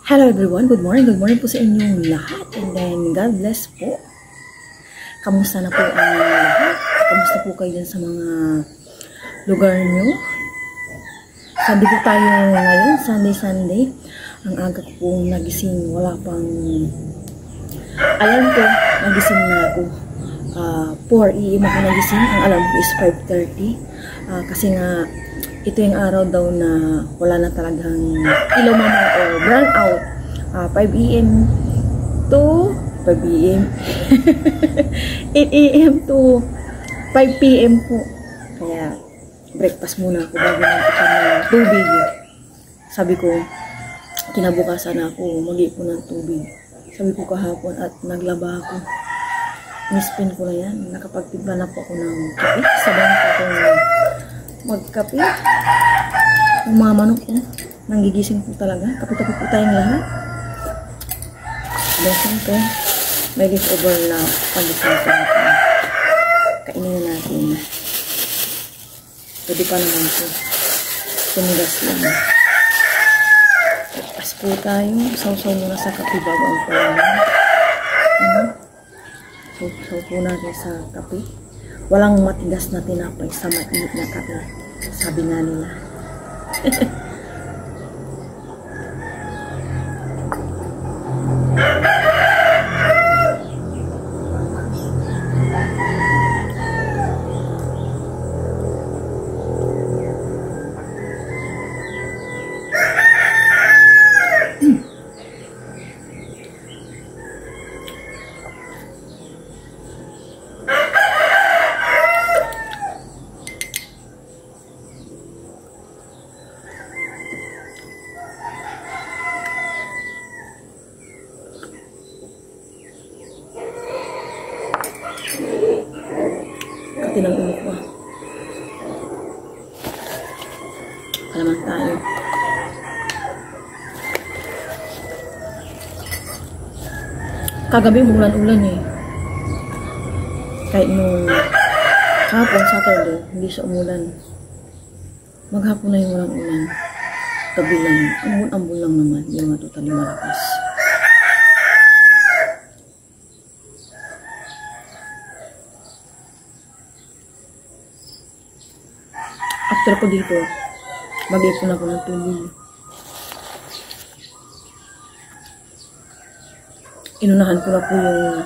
Hello everyone, good morning po sa inyong lahat, and then God bless po. Kamusta na po ang lahat? Kamusta po kayo dyan sa mga lugar nyo? Sabi ko tayo ngayon, Sunday. Ang aga ko pong nagising, wala pang alam ko, nagising na ako. 4 AM ako nagising, ang alam ko is 5:30. Kasi nga, ito yung araw daw na wala na talagang ilaw mama or brown out. 5 AM to 5 AM 8 AM to 5 PM po. Kaya breakfast muna ako bago mag-ipon ng tubig. Sabi ko, kinabukasan ako mag-ipon ng tubig. Sabi ko kahapon at naglaba ako. Nispin ko na yan. Nakapagtimpla na po ako ng kape. Sabay na po ako magkape. Yung mga manok ko, nanggigising po talaga. Kape-kape po tayong lahat. Then siyempre, may leftover na pandesal po natin. Kainin na natin. Pwede pa naman po. Tumigas lang. Tapos po tayo. Sausaw muna sa kape bago ang palaman. Sausaw po natin sa kape. Walang matigas na tinapay sa mainit na kape. Sabi nga nila. Ng ulo ko. Kalaman tayo. Kagabi umulan-ulan eh. Kahit nung kahapon, Saturday, hindi siya umulan. Maghapon na yung walang ulan. Gabi lang. Ambon-ambon lang naman. Hindi nga totally malakas. After ko dito, mag-ipon ako ng tubig. Inunahan ko na po yung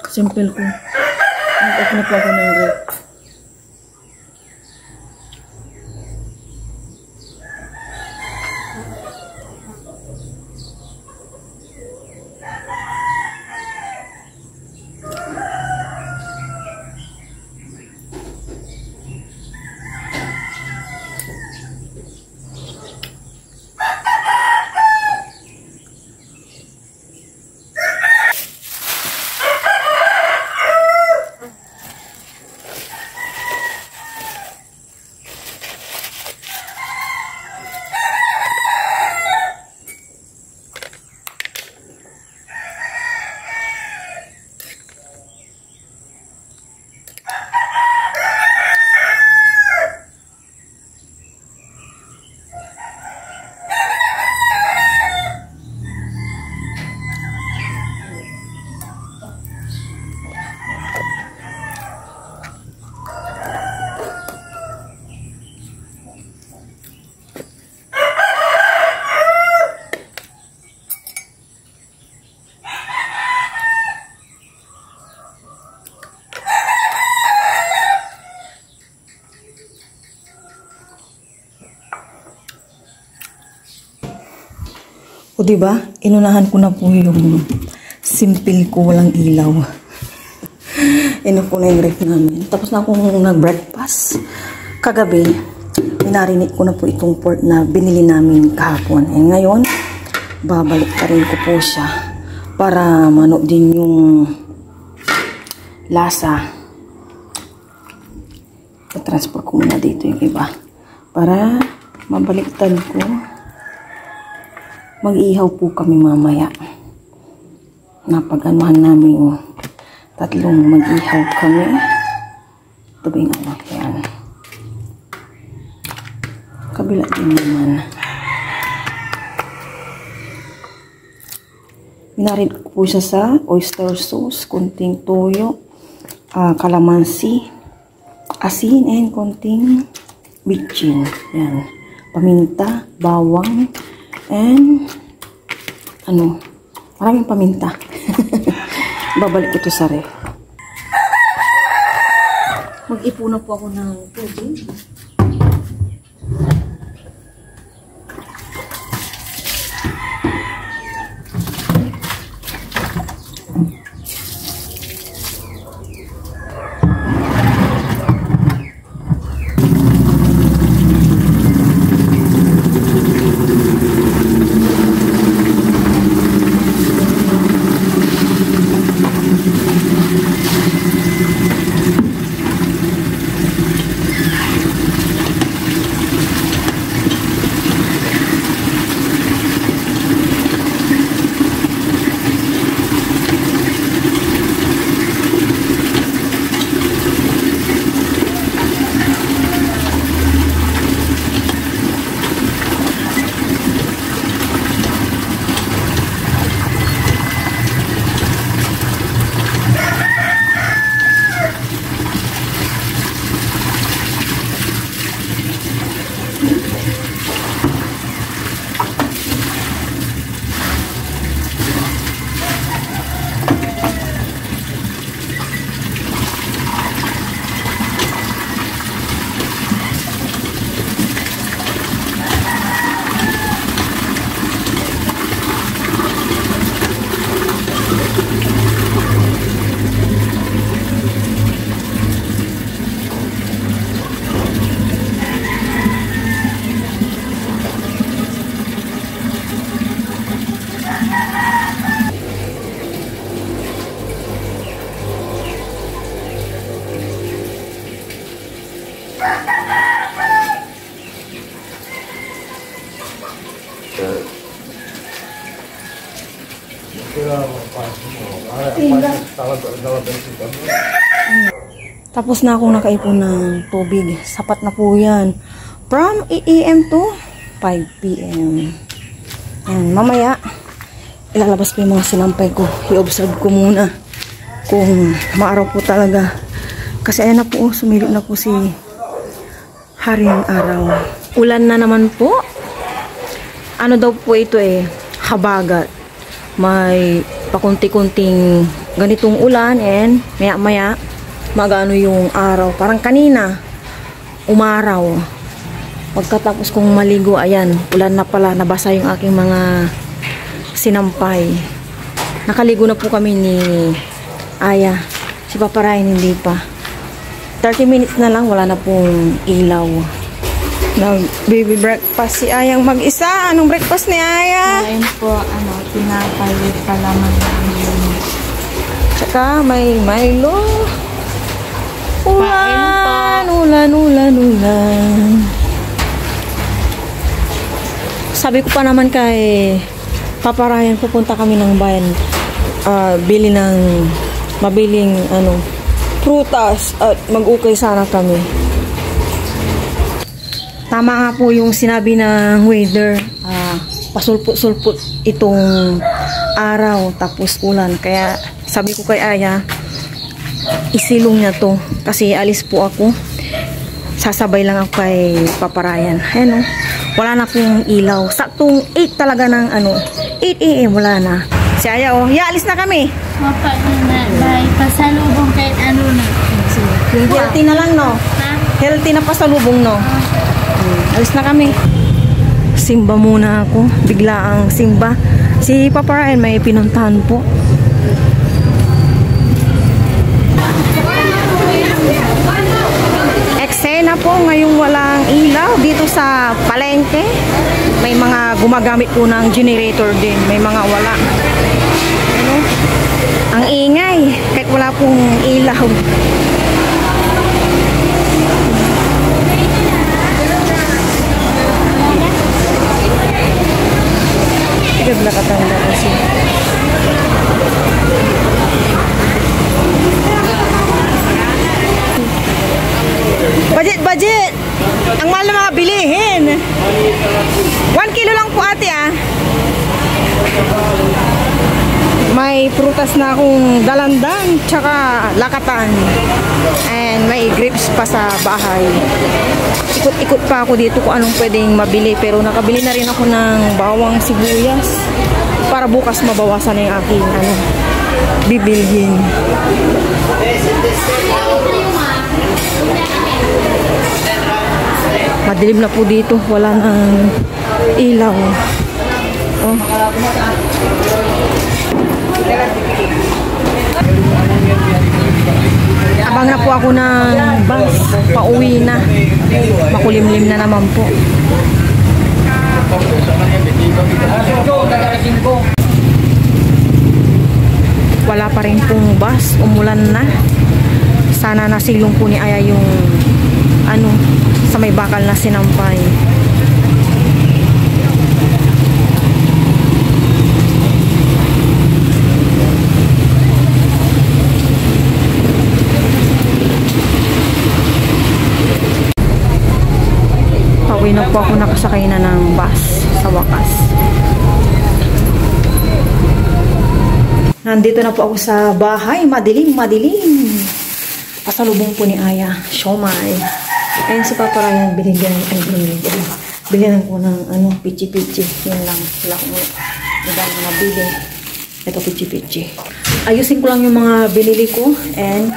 simple ko. Mag-ipon na po ako ng rep. O diba, inunahan ko na po yung simple ko, walang ilaw. Ino po na yung ref namin. Tapos na akong nag-breakfast. Kagabi, minarinig ko na po itong pork na binili namin kahapon. And ngayon, babalik pa rin ko po siya para mano din yung lasa. I-transfer ko muna dito yung iba para mabaliktad ko. Mag-ihaw po kami mamaya. Napag-anuhan namin tatlong mag-ihaw kami. Ito ba yung anak yan? Kabila din naman. Minarid ko po siya sa oyster sauce, konting toyo, kalamansi, asin, and konting bitchin. Yan. Paminta, bawang, and maraming paminta. Babalik ko ito sa ref. Mag-ipuna po ako ng tubig. Tapos na akong nakaipon ng tubig. Sapat na po yan. From 8 AM to 5 PM. Yan. Mamaya, ilalabas ko yung mga sinampay ko. I-observe ko muna kung maaraw po talaga. Kasi ayan na po, sumilip na po si Haring Araw. Ulan na naman po. Ano daw po ito habagat. May pakunti-kunting ganitong ulan and maya-maya magano yung araw. Parang kanina, umaraw. Pagkatapos kong maligo, ayan, ulan na pala, nabasa yung aking mga sinampay. Nakaligo na po kami ni Aya. Si Papa Ryan hindi pa. 30 minutes na lang, wala na pong ilaw. Nag-baby breakfast si Ayang mag-isa. Anong breakfast ni Aya? Ayun po, tinapay with palaman namin. Tsaka may Milo. Ulan, ulan, ulan, ulan. Sabi ko pa naman kay Papa Ryan, pupunta kami ng bayan. Bili ng mabiling prutas at mag-ukay sana kami. Tama nga po yung sinabi ng weather. Pasulput-sulput itong araw tapos ulan. Kaya sabi ko kay Aya, isilong niya to kasi alis po ako, sasabay lang ako kay Papa Ryan. Ayan wala na pong ilaw, saktong 8 talaga ng 8 AM wala na. Si Aya alis na kami. Papa na bye, pasalubong kahit na. Yung healthy na lang healthy na pasalubong alis na kami. Simba muna ako, bigla ang simba. Si Papa Ryan may pinuntahan po. Eksena po ngayong walang ilaw dito sa palengke. May mga gumagamit po ng generator din, may mga wala. Ang ingay kahit wala pong ilaw. Tigad na katanda kasi. Budget! Ang mahal na mga bilihin. 1 kilo lang po ate May prutas na akong dalandan, tsaka lakatan. And may grapes pa sa bahay. Ikot-ikot pa ako dito kung anong pwedeng mabili. Pero nakabili na rin ako ng bawang sibuyas. Para bukas mabawasan na yung aking bibilhin. Madilim na po dito. Wala nang ilaw. Oh. Abang na po ako ng bus. Pauwi na. Makulimlim na naman po. Wala pa rin pong bus. Umulan na. Sana nasilong po ni Aya yung sa may bakal na sinampay. Pauwi na po ako, nakasakay na ng bus sa wakas. Nandito na po ako sa bahay. Madilim. Pasalubong po ni Aya, siomai. Ayun si Papa Ryan, bilhin ko ng pichi-pichi. Yun lang. Wala akong ibang nabili. Ito pichi-pichi. Ayusin ko lang yung mga binili ko. And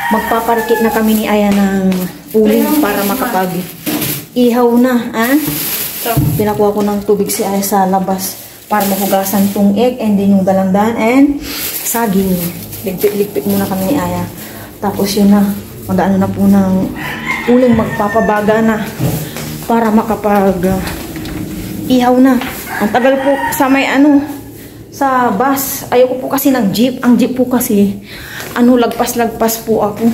magpaparkit na kami ni Aya ng uling para makapag-ihaw na. Pinakuha ko ng tubig si Aya sa labas para mahugasan tong egg and then yung dalandan and saging. Ligpit muna kami ni Aya. Tapos yun na, mag-ano na po ng uling, magpapabaga na para makapag-ihaw na. Ang tagal po sa may sa bus. Ayoko po kasi ng jeep. Ang jeep po kasi, lagpas-lagpas po ako.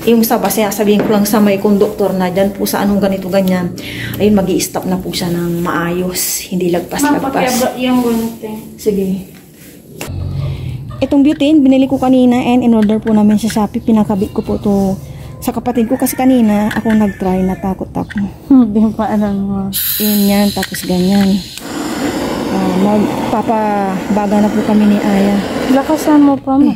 Yung sa bus, sabihin ko lang sa may conductor na dyan po sa ganito ganyan. Ayun, magi-stop na po siya ng maayos. Hindi lagpas-lagpas. Yung gunting. Sige. Itong butane, binili ko kanina and in-order po namin sa Shopee. Pinakabit ko po to sa kapatid ko kasi kanina ako nag-try, natakot ako. Hindi pa alam mo. Yun yan, tapos ganyan. Magpapabaga na po kami ni Aya. Lakasan mo pa mo.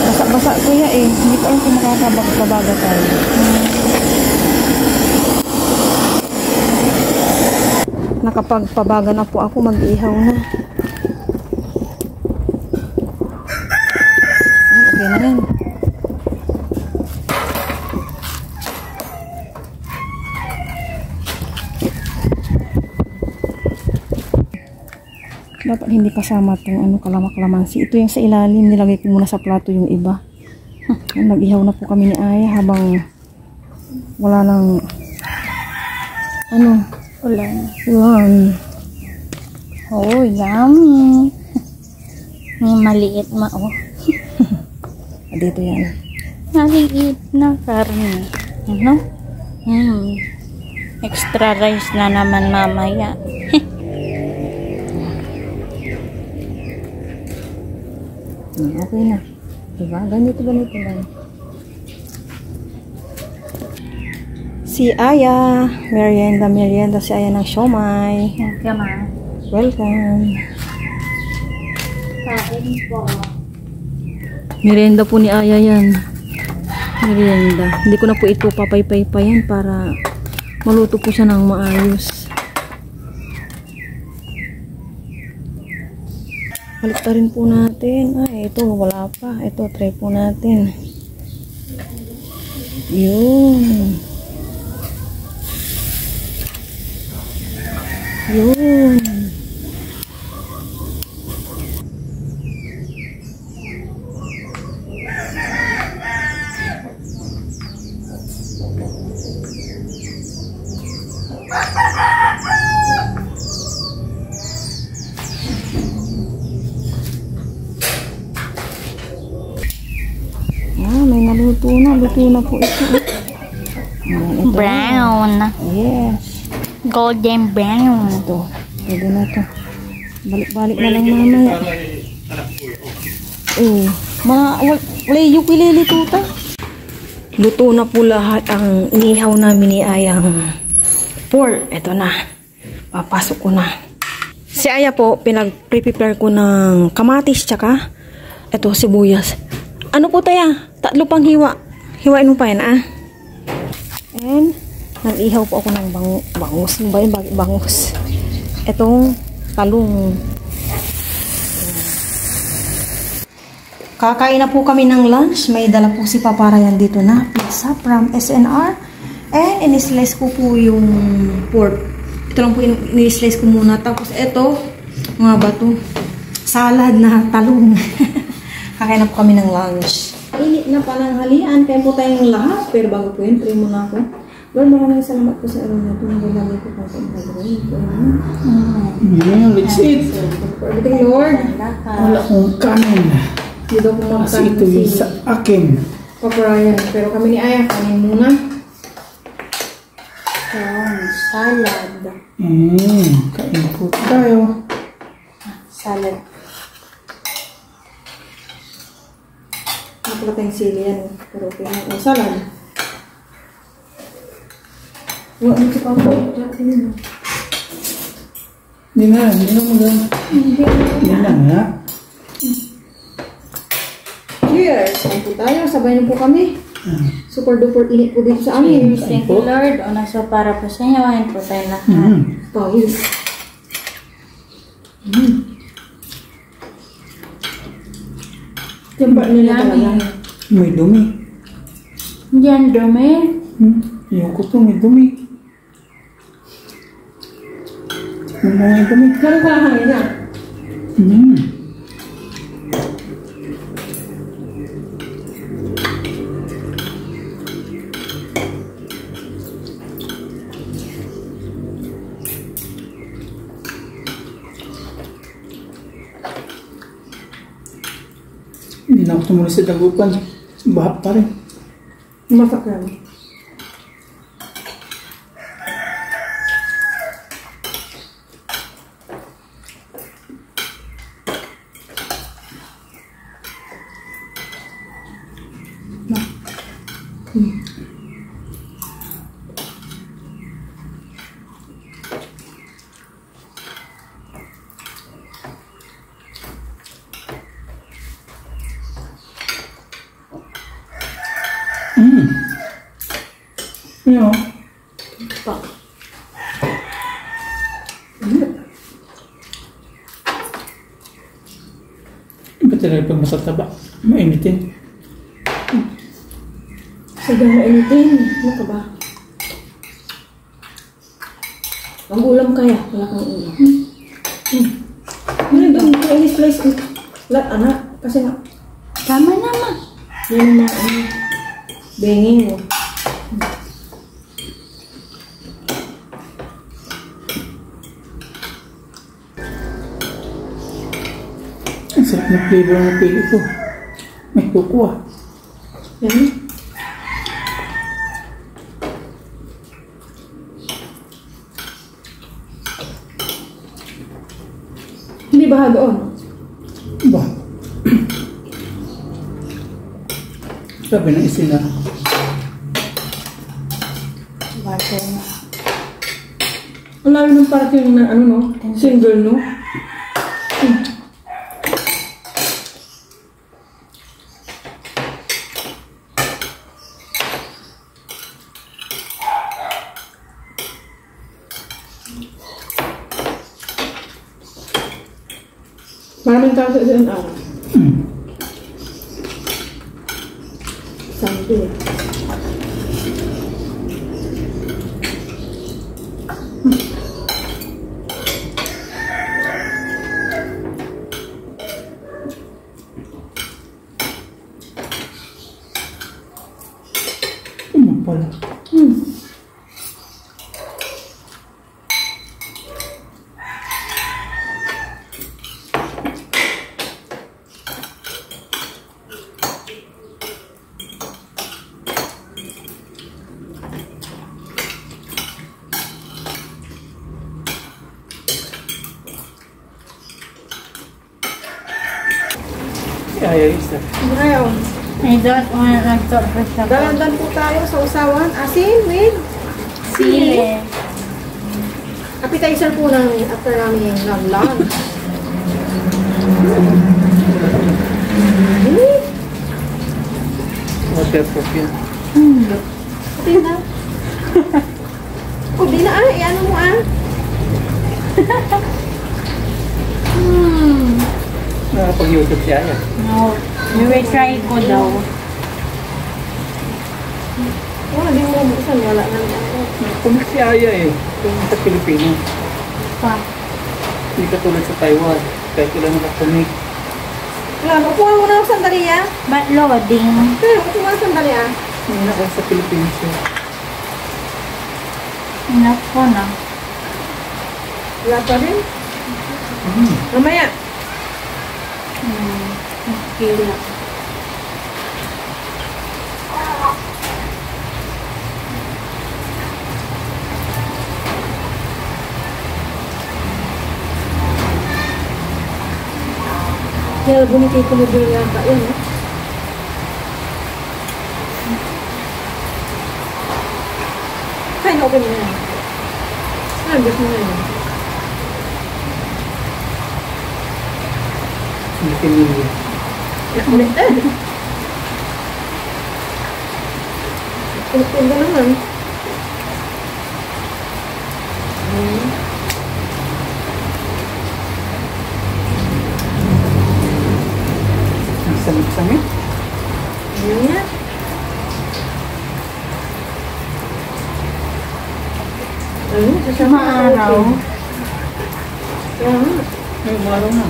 Basa-basa kuya hindi ko alam kung makakabaga tayo. Nakapagpabaga na po ako, mag-ihaw na. Okay na yan. Dapat hindi kasama itong kalamak-lamansi. Ito yung sa ilalim, nilagay ko muna sa plato yung iba. Nag-ihaw na po kami ni Aya habang wala nang Ulan. Oh, yummy. Maliit dito yan. Maliit na karne. Extra rice na naman mamaya. Okay na. Diba? Ganito lang. Si Aya, merienda si Aya ng siomai. Welcome, ma. Welcome. Kain po. Merienda po ni Aya yan. Merienda. Hindi ko na po ito papaypay-payan para maluto po siya ng maayos. Balik pa rin po natin. Ito wala pa. Ito try po natin. Yun. May naluto na. Luto na po ito. Ito Brown. Yes. Golden brown. Ito. Pwede na ito. Balik-balik na lang mamaya. Wala yung ukulele tuta. Luto na po lahat ang inihaw namin ni Ayang pork. Ito na. Papasok ko na. Si Aya po, pinag-prepare ko ng kamatis tsaka ito, sibuyas. Ano po taya? 3 pang hiwa. Hiwain mo pa yan, ah. And, nag-ihaw po ako ng bangus. Ano ba yung bangus? Itong talong. Kakain na po kami ng lunch. May dala po si Papa Ryan dito na pizza from SNR. And, in-slice ko po yung pork. Ito lang po in-slice ko muna. Tapos, ito, mga bato. Salad na talong. Kakain na po kami ng lunch. Init na palang halian. Kaya po tayong lahat. Pero bago po yun, pray muna ako. Lord, maraming salamat po sa araw na ito. Nagalagay ko po sa pag-pray. Let's eat. For everything, Lord. Wala akong kanin. Hindi daw po Kasi ito yung sa akin. Papa Ryan. Pero kami ni Aya, kanin muna. Salad. Kain po tayo. Salad. Napala tayong sili yan. Pero okay na. Salad. Wala mo si Papa. Hindi na maganda. Hindi na nga. Cheers! Kain po tayo. Sabay na po kami. Super duper init po dito sa amin. Thank you, Lord. Una so para po sa inyo. Kain po tayo lahat. Pawis. Timba nila talaga. May dumi. Yan, dumi. Yung ko to may dumi. May dumi. Ganun ka lang hangin na. Hindi na ako tumuloy sa dagupan. Bahap pa rin. Masak lang. Ano? Pa. Iba talaga pag masataba. Mainitin. Sadyang mainitin. Ano ka ba? Ang ulam kaya. Wala kang ulam. Ano ba? Ito ini-slice ko. Lahat anak. Kasi nga. Tama naman. Yan na ano. Bengi mo. Ang sarap ng flavor ng pili ko. May kukuha. Yan. Hindi ba doon? Ba? Sabi ng isina. Butter na. Ang layo ng parking na ano no? Single no? Maraming tao sa isang araw. Sunday. Pala. Ay, isa. Ayaw. I don't want nag-surprise siya. Dalandan po tayo sa usawan. Asin with Sili. appetizer po namin after namin nag-lunch. Waterproof yun. Hindi na. O, di na iano mo Nakapag-YouTube siya yan. No. We will try ko daw. Wala, di mo buksan. Wala na ako. Kumik si Aya eh. Kung sa Pilipino. Pa. Hindi katulad sa Taiwan. Kahit ilan nakakumik. Wala, upuha mo na ako sandali But loading. Kaya, upuha mo sandali Hindi na sa Pilipino siya. Enough ko na. Wala pa rin. Mamaya. Okay lang. Kaya bumigay ko mo din yata yun. Kaya na open mo yan. Ano, gusto mo yan. Hindi pinili. Ulit Ulit ka naman. Ang samit-samit. Ayan nga. Ano? Sasama Maaraw. Kaya nga. Ay, umaraw na.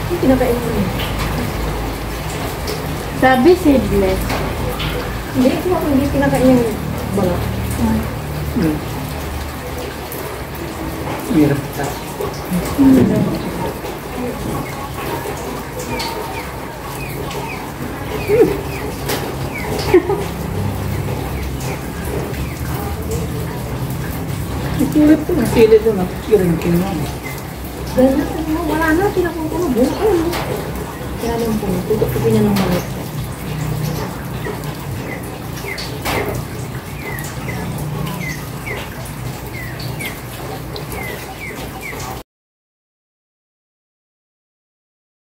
Ano pinakain mo yun? Sabi seedless. Hindi, kung ako hindi pinakain yung balat. Hirap ta. Itulit ko na sila doon at kiringkin mo. Dahil natin mo, wala na, pinakuha ko na buo. Kaya lang po, tutok ko niya ng balat.